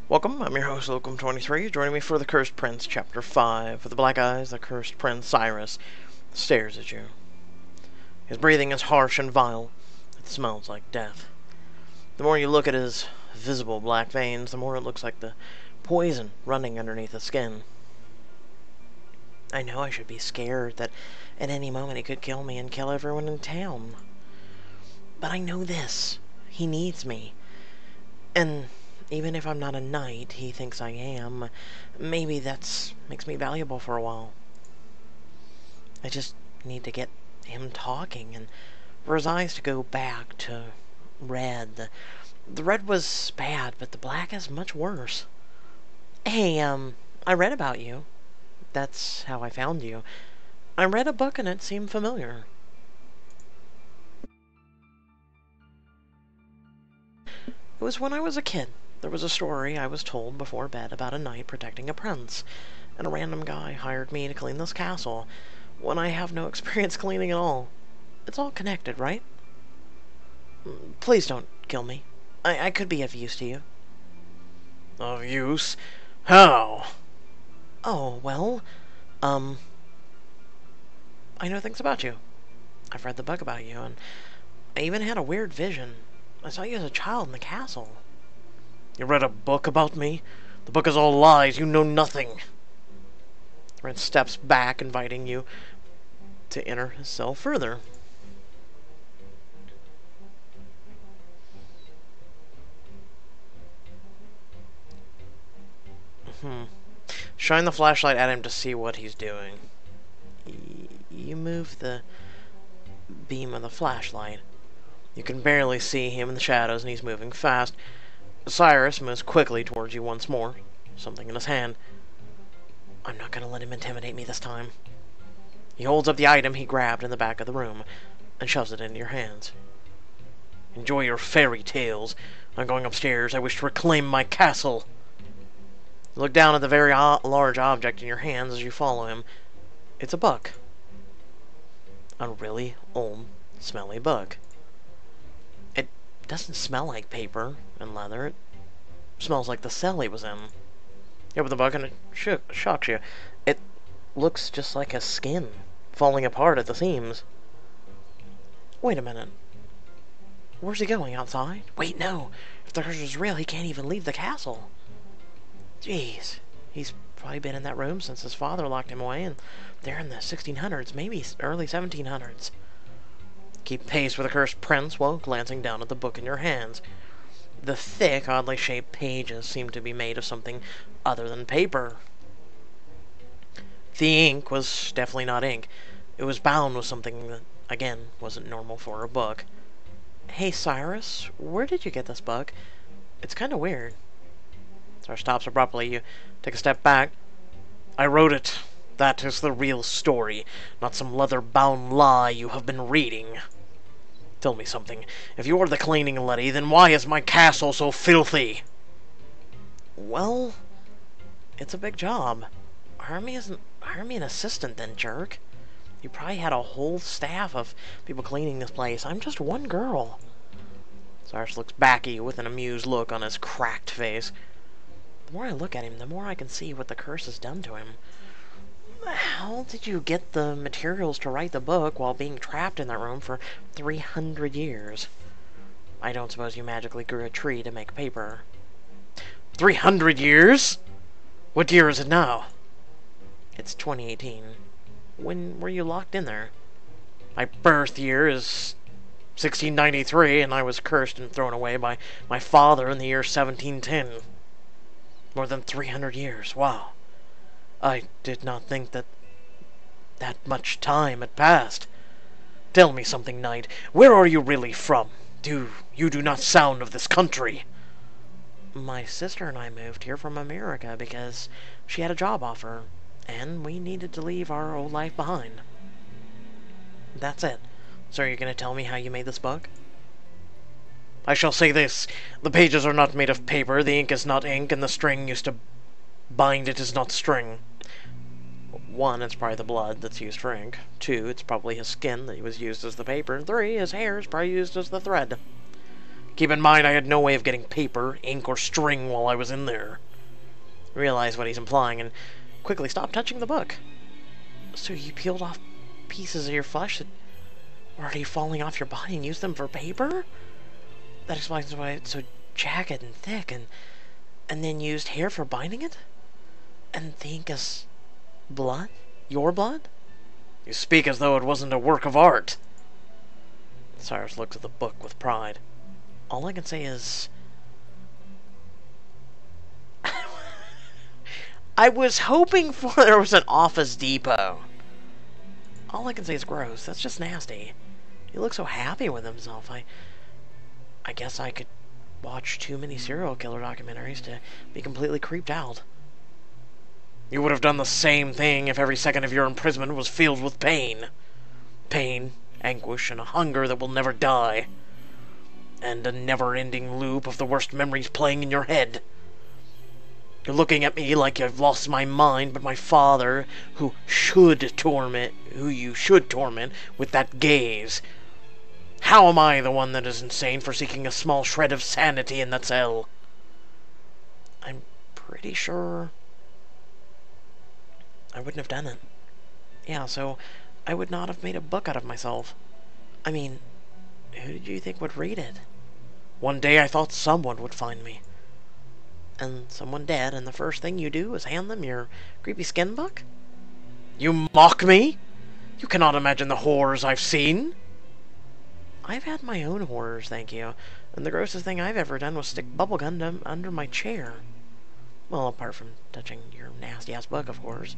Welcome, I'm your host, Locum23. Joining me for The Cursed Prince, Chapter 5. With the black eyes, the cursed prince, Cyrus, stares at you. His breathing is harsh and vile. It smells like death. The more you look at his visible black veins, the more it looks like the poison running underneath the skin. I know I should be scared that at any moment he could kill me and kill everyone in town. But I know this. He needs me. And even if I'm not a knight, he thinks I am. Maybe that makes me valuable for a while. I just need to get him talking and for his eyes to go back to red. The red was bad, but the black is much worse. Hey, I read about you. That's how I found you. I read a book and it seemed familiar. It was when I was a kid. There was a story I was told before bed about a knight protecting a prince, and a random guy hired me to clean this castle when I have no experience cleaning at all. It's all connected, right? Please don't kill me. I could be of use to you. Of use? How? Oh, well, I know things about you. I've read the book about you, and I even had a weird vision. I saw you as a child in the castle. You read a book about me? The book is all lies. You know nothing. Red steps back, inviting you to enter his cell further. Shine the flashlight at him to see what he's doing. You move the beam of the flashlight. You can barely see him in the shadows, and he's moving fast. Cyrus moves quickly towards you once more, something in his hand. I'm not going to let him intimidate me this time. He holds up the item he grabbed in the back of the room and shoves it into your hands. Enjoy your fairy tales. I'm going upstairs. I wish to reclaim my castle. You look down at the very large object in your hands as you follow him. It's a book. A really old, smelly book. It doesn't smell like paper and leather. It smells like the cell he was in. You open the book and it shocks you. It looks just like his skin, falling apart at the seams. Wait a minute. Where's he going? Outside? Wait, no. If the curse is real, he can't even leave the castle. Jeez. He's probably been in that room since his father locked him away, and they're in the 1600s, maybe early 1700s. Keep pace with the cursed prince while glancing down at the book in your hands. The thick, oddly shaped pages seem to be made of something other than paper. The ink was definitely not ink. It was bound with something that, again, wasn't normal for a book. Hey, Cyrus, where did you get this book? It's kind of weird. Cyrus stops abruptly. You take a step back. I wrote it. That is the real story, not some leather-bound lie you have been reading. Tell me something. If you are the cleaning lady, then why is my castle so filthy? Well, it's a big job. Hire me an assistant then, jerk. You probably had a whole staff of people cleaning this place. I'm just one girl. Cyrus looks back at you with an amused look on his cracked face. The more I look at him, the more I can see what the curse has done to him. How did you get the materials to write the book while being trapped in that room for 300 years? I don't suppose you magically grew a tree to make paper. 300 years? What year is it now? It's 2018. When were you locked in there? My birth year is 1693, and I was cursed and thrown away by my father in the year 1710. More than 300 years. Wow. I did not think that much time had passed. Tell me something, knight. Where are you really from? You do not sound of this country. My sister and I moved here from America because she had a job offer, and we needed to leave our old life behind. That's it. So are you going to tell me how you made this book? I shall say this. The pages are not made of paper, the ink is not ink, and the string used to bind it is not string. 1, it's probably the blood that's used for ink. 2, it's probably his skin that was used as the paper. 3, his hair is probably used as the thread. Keep in mind I had no way of getting paper, ink, or string while I was in there. Realize what he's implying and quickly stop touching the book. So you peeled off pieces of your flesh that were already falling off your body and used them for paper? That explains why it's so jagged and thick, and then used hair for binding it? And the ink is blood? Your blood? You speak as though it wasn't a work of art. Cyrus looks at the book with pride. All I can say is... I was hoping for there was an Office Depot. All I can say is gross. That's just nasty. He looks so happy with himself. I guess I could watch too many serial killer documentaries to be completely creeped out. You would have done the same thing if every second of your imprisonment was filled with pain. Pain, anguish, and a hunger that will never die. And a never-ending loop of the worst memories playing in your head. You're looking at me like I've lost my mind, but my father, who you should torment with that gaze. How am I the one that is insane for seeking a small shred of sanity in that cell? I'm pretty sure I wouldn't have done it. Yeah, so I would not have made a book out of myself. I mean, who did you think would read it? One day I thought someone would find me. And someone did, and the first thing you do is hand them your creepy skin book? You mock me? You cannot imagine the horrors I've seen. I've had my own horrors, thank you. And the grossest thing I've ever done was stick bubblegum under my chair. Well, apart from touching your nasty-ass book, of course.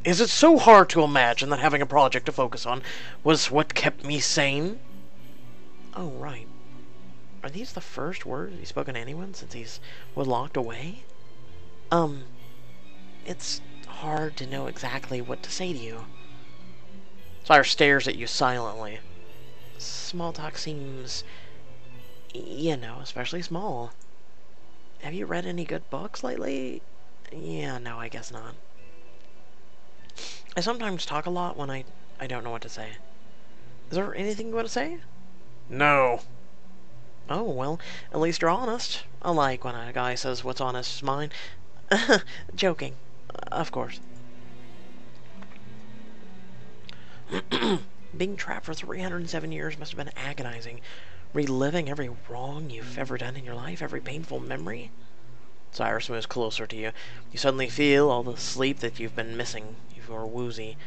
Is it so hard to imagine that having a project to focus on was what kept me sane? Oh, right. Are these the first words he's spoken to anyone since he's was locked away? It's hard to know exactly what to say to you. Cyrus stares at you silently. Small talk seems, especially small. Have you read any good books lately? Yeah, no, I guess not. I sometimes talk a lot when I don't know what to say. Is there anything you want to say? No. Oh, well, at least you're honest. I like when a guy says what's on his mind. Joking. Of course. Being trapped for 307 years must have been agonizing. Reliving every wrong you've ever done in your life, every painful memory. Cyrus moves closer to you. You suddenly feel all the sleep that you've been missing. You're woozy.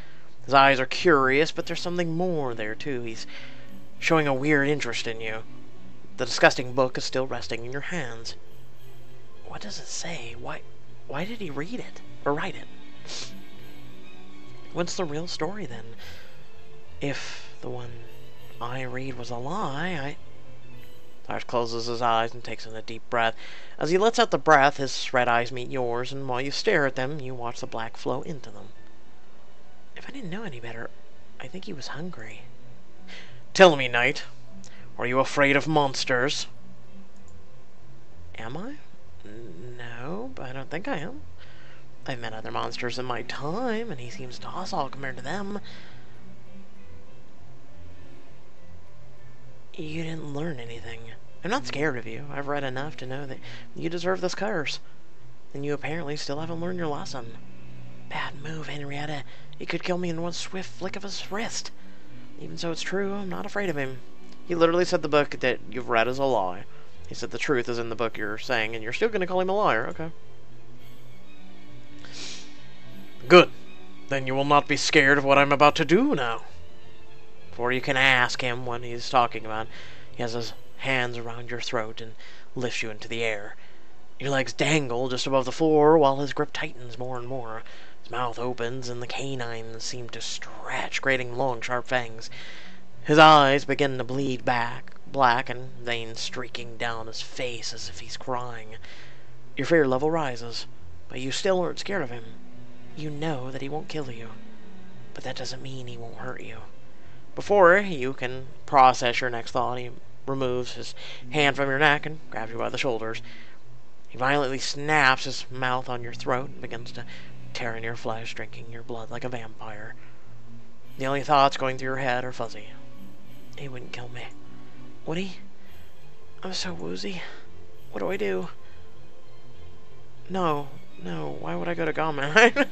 His eyes are curious, but there's something more there, too. He's showing a weird interest in you. The disgusting book is still resting in your hands. What does it say? Why did he read it? Or write it? What's the real story, then? If the one I read was a lie, Cyrus closes his eyes and takes in a deep breath. As he lets out the breath, his red eyes meet yours, and while you stare at them, you watch the black flow into them. If I didn't know any better, I think he was hungry. Tell me, Knight, are you afraid of monsters? Am I? No, but I don't think I am. I've met other monsters in my time, and he seems docile compared to them. You didn't learn anything. I'm not scared of you. I've read enough to know that you deserve this curse. And you apparently still haven't learned your lesson. Bad move, Henrietta. He could kill me in one swift flick of his wrist. Even so it's true, I'm not afraid of him. He literally said the book that you've read is a lie. He said the truth is in the book you're saying, and you're still going to call him a liar. Okay. Good. Then you will not be scared of what I'm about to do now. Before you can ask him what he's talking about, he has his hands around your throat and lifts you into the air. Your legs dangle just above the floor while his grip tightens more and more. His mouth opens and the canines seem to stretch, creating long, sharp fangs. His eyes begin to bleed black and veins streaking down his face as if he's crying. Your fear level rises, but you still aren't scared of him. You know that he won't kill you, but that doesn't mean he won't hurt you. Before you can process your next thought, he removes his hand from your neck and grabs you by the shoulders. He violently snaps his mouth on your throat and begins to tear in your flesh, drinking your blood like a vampire. The only thoughts going through your head are fuzzy. He wouldn't kill me. Would he? I'm so woozy. What do I do? No, why would I go to Gaman?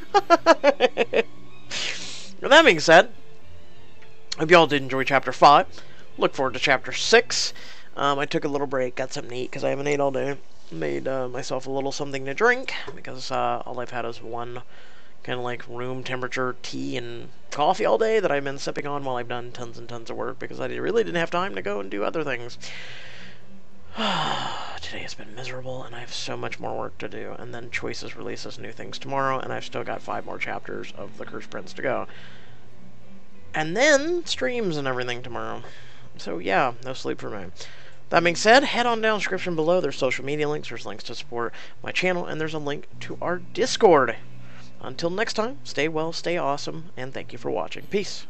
With that being said, hope y'all did enjoy Chapter 5. Look forward to Chapter 6. I took a little break, got something to eat, because I haven't ate all day. Made myself a little something to drink, because all I've had is one kind of like room temperature tea and coffee all day that I've been sipping on while I've done tons and tons of work, because I really didn't have time to go and do other things. Today has been miserable, and I have so much more work to do. And then Choices releases new things tomorrow, and I've still got 5 more chapters of The Cursed Prince to go. And then streams and everything tomorrow. So yeah, no sleep for me. That being said, head on down the description below. There's social media links, there's links to support my channel, and there's a link to our Discord. Until next time, stay well, stay awesome, and thank you for watching. Peace.